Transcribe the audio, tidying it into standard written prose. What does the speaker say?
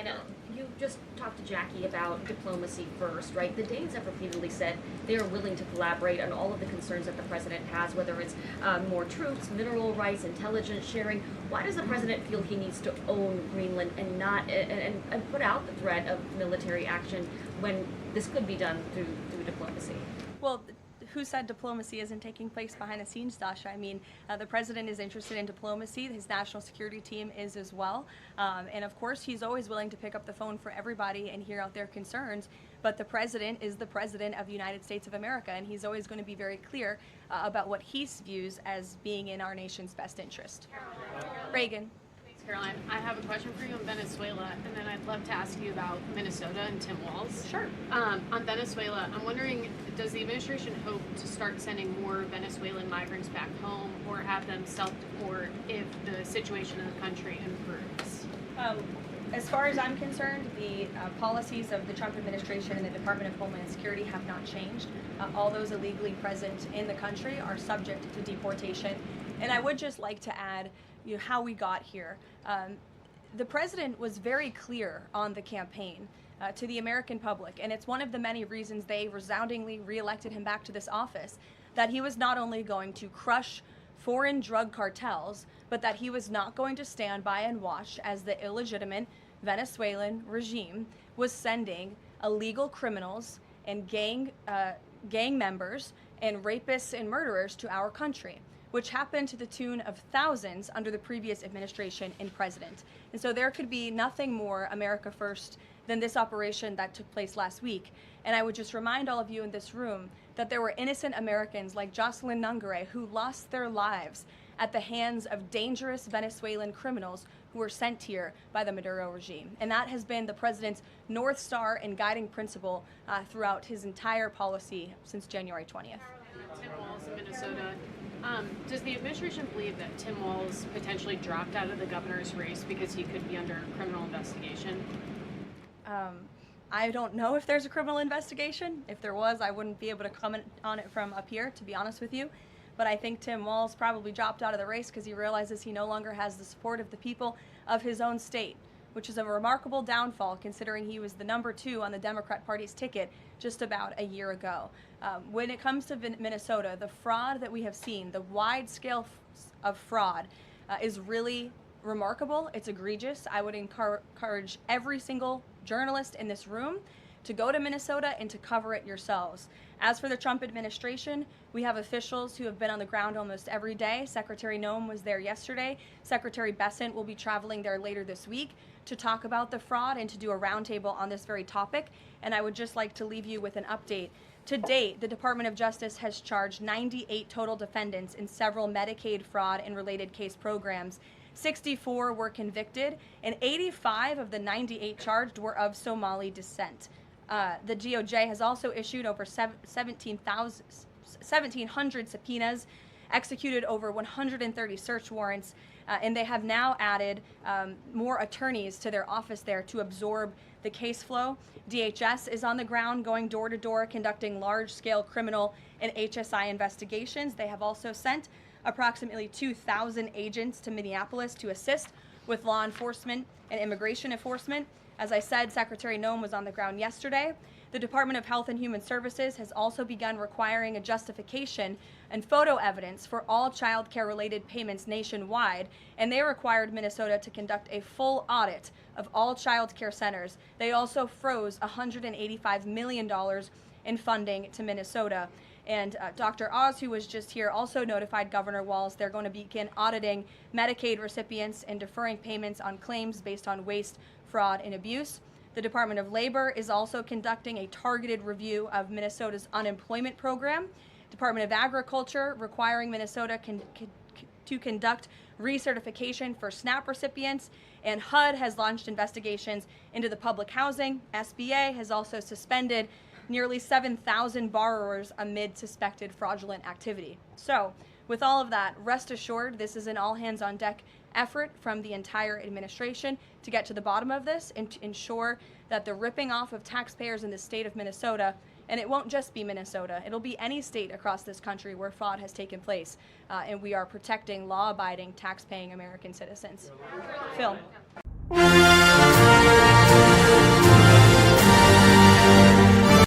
Carolina, you just talked to Jackie about diplomacy first, right? The Danes have repeatedly said they are willing to collaborate on all of the concerns that the president has, whether it's more troops, mineral rights, intelligence sharing. Why does the president feel he needs to own Greenland and not and put out the threat of military action when this could be done through diplomacy? Well, who said diplomacy isn't taking place behind the scenes, Dasha? I mean, the president is interested in diplomacy. His national security team is as well. And of course, he's always willing to pick up the phone for everybody and hear out their concerns. But the president is the president of the United States of America, and he's always going to be very clear about what he views as being in our nation's best interest. Reagan. Caroline, I have a question for you on Venezuela, and then I'd love to ask you about Minnesota and Tim Walz. Sure. On Venezuela, I'm wondering, does the administration hope to start sending more Venezuelan migrants back home or have them self-deport if the situation in the country improves? As far as I'm concerned, the policies of the Trump administration and the Department of Homeland Security have not changed. All those illegally present in the country are subject to deportation. And I would just like to add how we got here. The president was very clear on the campaign to the American public, and it's one of the many reasons they resoundingly reelected him back to this office, that he was not only going to crush foreign drug cartels, but that he was not going to stand by and watch as the illegitimate Venezuelan regime was sending illegal criminals and gang members and rapists and murderers to our country, which happened to the tune of thousands under the previous administration and president. And so there could be nothing more America first than this operation that took place last week. And I would just remind all of you in this room that there were innocent Americans like Jocelyn Nungare who lost their lives at the hands of dangerous Venezuelan criminals who were sent here by the Maduro regime. And that has been the president's North Star and guiding principle throughout his entire policy since January 20th. Tim Walz in Minnesota. Does the administration believe that Tim Walz potentially dropped out of the governor's race because he could be under criminal investigation? I don't know if there's a criminal investigation. If there was, I wouldn't be able to comment on it from up here, to be honest with you. But I think Tim Walz probably dropped out of the race because he realizes he no longer has the support of the people of his own state, which is a remarkable downfall considering he was the #2 on the Democrat Party's ticket just about a year ago. When it comes to Minnesota, the fraud that we have seen, the wide scale of fraud is really remarkable. It's egregious. I would encourage every single journalist in this room to go to Minnesota and to cover it yourselves. As for the Trump administration, we have officials who have been on the ground almost every day. Secretary Noem was there yesterday. Secretary Bessent will be traveling there later this week to talk about the fraud and to do a roundtable on this very topic. And I would just like to leave you with an update. To date, the Department of Justice has charged 98 total defendants in several Medicaid fraud and related case programs. 64 were convicted, and 85 of the 98 charged were of Somali descent. The DOJ has also issued over 1,700 subpoenas, executed over 130 search warrants, and they have now added more attorneys to their office there to absorb the case flow. DHS is on the ground going door to door conducting large-scale criminal and HSI investigations. They have also sent approximately 2,000 agents to Minneapolis to assist with law enforcement and immigration enforcement. As I said, Secretary Noem was on the ground yesterday. The Department of Health and Human Services has also begun requiring a justification and photo evidence for all child care related payments nationwide, and they required Minnesota to conduct a full audit of all child care centers. They also froze $185 million in funding to Minnesota. And Dr. Oz, who was just here, also notified Governor Walz they're going to begin auditing Medicaid recipients and deferring payments on claims based on waste, fraud, and abuse. The Department of Labor is also conducting a targeted review of Minnesota's unemployment program. Department of Agriculture requiring Minnesota to conduct recertification for SNAP recipients, and HUD has launched investigations into the public housing. SBA has also suspended nearly 7,000 borrowers amid suspected fraudulent activity. So, with all of that, rest assured this is an all-hands-on-deck effort from the entire administration to get to the bottom of this and to ensure that the ripping off of taxpayers in the state of Minnesota, and it won't just be Minnesota, it'll be any state across this country where fraud has taken place, and we are protecting law-abiding, tax-paying American citizens. Phil.